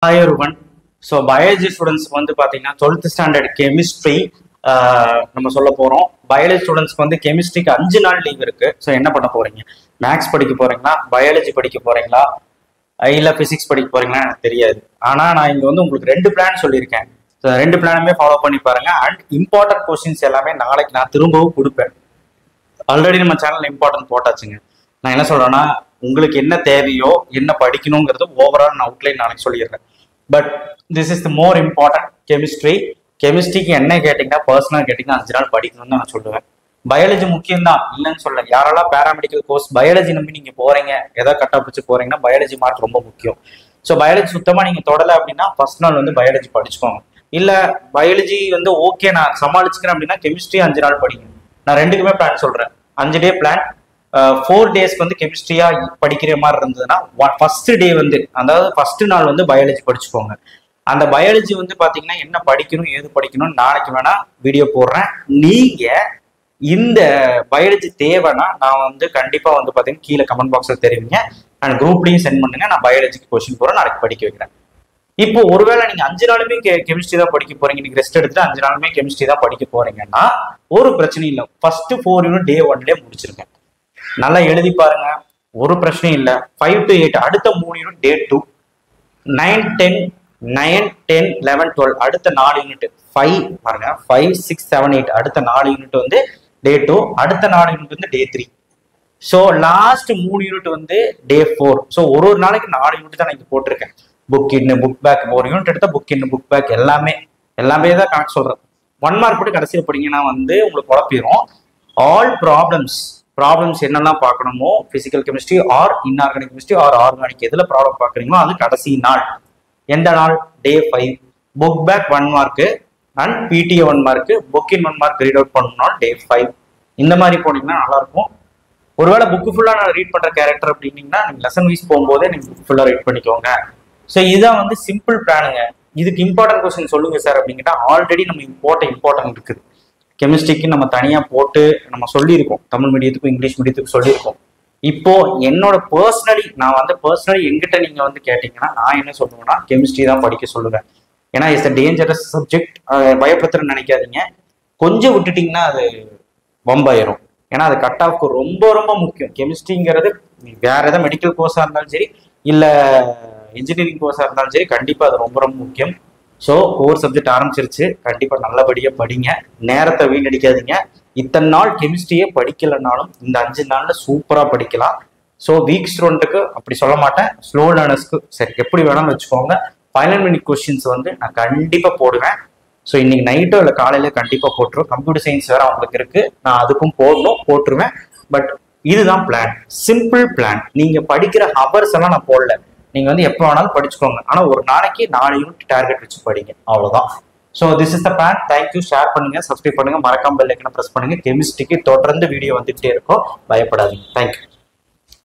Hi everyone. So biology students வந்து பாத்தீங்கன்னா 12th standard chemistry நம்ம சொல்ல போறோம். biology students வந்து chemistryக்கு 5 நாள் லீவ் இருக்கு. ஸோ என்ன பண்ண போறீங்க? மேக்ஸ் படிக்க போறீங்களா, பயாலஜி படிக்க போறீங்களா, இல்ல பிசிக்ஸ் படிக்க போறீங்களா எனக்கு தெரியாது. ஆனா நான் இங்க வந்து உங்களுக்கு 2 பிளான் சொல்லியிருக்கேன். ஸோ 2 பிளானுமே ஃபாலோ பண்ணி பாருங்க. அண்ட் இம்பார்ட்டன்ட் கொஸ்டின்ஸ் எல்லாமே நாளைக்கு நான் திரும்பவும் கொடுப்பேன். ஆல்ரெடி நம்ம சேனல் இம்பார்ட்டன்ட் போட்டாச்சுங்க. நான் என்ன சொல்றேன்னா, உங்களுக்கு என்ன தேவையோ என்ன படிக்கணுங்கிறது ஓவரால் நான் அவுட்லைன் நாளைக்கு சொல்லிடுறேன். But this is the more important கெமிஸ்ட்ரிக்கு என்ன கேட்டிங்கன்னா, பர்சனல் கேட்டிங்கன்னா 5 நாள் படிக்கணும்னு நான் சொல்லுவேன். பயாலஜி முக்கியம் தான், இல்லைன்னு சொல்ல. யாரெல்லாம் பேராமெடிக்கல் கோர்ஸ் பயாலஜி நம்பி நீங்க போறீங்க, எதாவது கட்டா பிடிச்சி போறீங்கன்னா பயாலஜி மார்க் ரொம்ப முக்கியம். ஸோ பயாலஜி சுத்தமா நீங்க தொடலை அப்படின்னா ஃபர்ஸ்ட் நாள் வந்து பயாலஜி படிச்சுக்கோங்க. இல்ல பயாலஜி வந்து ஓகே நான் சமாளிச்சுக்கிறேன் அப்படின்னா கெமிஸ்ட்ரி 5 நாள் படிங்க. நான் 2க்குமே பிளான் சொல்றேன். 5 டே பிளான். 4 டேஸ்க்கு வந்து கெமிஸ்ட்ரியா படிக்கிற மாதிரி இருந்ததுன்னா ஃபர்ஸ்ட் டே வந்து, அதாவது ஃபர்ஸ்ட் நாள் வந்து பயாலஜி படிச்சுக்கோங்க. அந்த பயாலஜி வந்து பாத்தீங்கன்னா என்ன படிக்கணும் ஏது படிக்கணும் நாளைக்கு வேணா வீடியோ போடுறேன். நீங்க இந்த பயாலஜி தேவைன்னா நான் வந்து கண்டிப்பா வந்து பாத்தீங்கன்னா கீழே கமெண்ட் பாக்ஸ்ல தெரிவிங்க. அண்ட் குரூப்லயும் சென்ட் பண்ணுங்க. நான் பயாலஜிக்கு கொஸ்டின் போறேன், நாளைக்கு படிக்க வைக்கிறேன். இப்போ ஒருவேளை நீங்க 5 நாளுமே கெமிஸ்ட்ரி தான் படிக்க போறீங்க, நீங்க ரெஸ்ட் எடுத்துட்டு 5 நாளுமே கெமிஸ்ட்ரி தான் படிக்க போறீங்கன்னா ஒரு பிரச்சனையும் இல்லை. ஃபர்ஸ்ட் 4 யூனிட் டே 1 முடிச்சிருங்க. நல்லா எழுதி பாருங்க, ஒரு பிரச்சனையும் இல்லை. 5 to 8 அடுத்த 3 யூனிட் டே 2, 9, 10, 9, 10, 11, 12 அடுத்த 4 யூனிட், 5 பாருங்க 5, 6, 7, 8 அடுத்த 4 யூனிட் வந்து டே 2, அடுத்த 4 யூனிட் வந்து டே 3. ஸோ லாஸ்ட் 3 யூனிட் வந்து டே 4. ஸோ ஒரு நாளைக்கு 4 யூனிட் தான் நான் இங்க போட்டிருக்கேன். புக் இன் புக் பேக், ஒரு யூனிட் எடுத்தா புக் இன் புக் பேக் எல்லாமே தான் கணக்கு சொல்றேன். 1 மார்க் போட்டு கடைசியில் படிங்கன்னா வந்து உங்களுக்கு குழப்பிடும். ஆல் ப்ராப்ளம்ஸ் என்னெல்லாம் பார்க்கணுமோ physical chemistry or inorganic chemistry or organic எதுல ப்ராப்ளம் பார்க்குறீங்களோ அது கடைசி நாள். எந்த நாள்? Day 5. Book back 1 mark and PTA 1 mark, book in 1 mark read out பண்ணணும் டே 5. இந்த மாதிரி போனீங்கன்னா நல்லா இருக்கும். ஒருவேளை புக்கு ஃபுல்லா நான் ரீட் பண்ற கேரக்டர் அப்படின்னீங்கன்னா நீங்க லெசன் வைஸ் போகும்போதே நீங்க புக் ஃபுல்லா ரீட் பண்ணிக்கோங்க. ஸோ இதுதான் வந்து சிம்பிள் பிளானுங்க. இதுக்கு இம்பார்ட்டன்ட் கொஸ்டின் சொல்லுங்க சார் அப்படிங்கிட்டா ஆல்ரெடி நம்ம இம்பார்ட்டன்ட் இருக்குது. கெமிஸ்ட்ரிக்கு நம்ம தனியா போட்டு நம்ம சொல்லியிருக்கோம். தமிழ் மீடியத்துக்கும் இங்கிலீஷ் மீடியத்துக்கும் சொல்லியிருக்கோம். இப்போ என்னோட பர்சனலி எங்கிட்ட நீங்க வந்து கேட்டீங்கன்னா நான் என்ன சொல்லுவேன்னா கெமிஸ்ட்ரி தான் படிக்க சொல்லுவேன். ஏன்னா இட்ஸ் டேஞ்சரஸ் சப்ஜெக்ட். பயப்படுத்துறேன்னு நினைக்காதீங்க. கொஞ்சம் விட்டுட்டீங்கன்னா அது வம்பாயிரும். ஏன்னா அது கட் ஆஃப்க்கு ரொம்ப ரொம்ப முக்கியம். கெமிஸ்ட்ரிங்கிறது வேற ஏதாவது மெடிக்கல் கோர்ஸா இருந்தாலும் சரி, இல்ல இன்ஜினியரிங் கோர்ஸா இருந்தாலும் சரி, கண்டிப்பா அது ரொம்ப ரொம்ப முக்கியம். ஸோ கோர் சப்ஜெக்ட் ஆரம்பிச்சிருச்சு, கண்டிப்பா நல்லபடியா படிங்க, நேரத்தை வீணடிக்காதீங்க. இத்தனை நாள் கெமிஸ்ட்ரியே படிக்கலைன்னாலும் இந்த 5 நாள்ல சூப்பரா படிக்கலாம். ஸோ வீக் ஸ்டூடெண்ட்டுக்கு அப்படி சொல்ல மாட்டேன், ஸ்லோ லேர்னர்ஸ்க்கு சரி எப்படி வேணாலும் வச்சுக்கோங்க. ஃபைனல் மினிட் கொஸ்டின்ஸ் வந்து நான் கண்டிப்பா போடுவேன். ஸோ இன்னைக்கு நைட்டோ இல்லை காலையில கண்டிப்பா போட்டுருவேன். கம்ப்யூட்டர் சயின்ஸ் வேற அவங்களுக்கு இருக்கு, நான் அதுக்கும் போட்டுருவேன். பட் இதுதான் பிளான், சிம்பிள் பிளான். நீங்க படிக்கிற ஹவர்ஸ் எல்லாம் நான் போடல, நீங்க வந்து எப்போ வேணாலும் படிச்சுக்கோங்க. ஆனா ஒரு நாளைக்கு 4 யூனிட் டார்கெட் வச்சு படிங்க, அவ்வளவுதான். So this is the plan. Thank you. Share பண்ணுங்க, சப்ஸ்கிரைப் பண்ணுங்க, மறக்காம பெல் ஐக்கனை பிரஸ் பண்ணுங்க. கெமிஸ்ட்ரிக்கு தொடர்ந்து வீடியோ வந்துகிட்டே இருக்கும், பயப்படாதீங்க. தேங்க்யூ.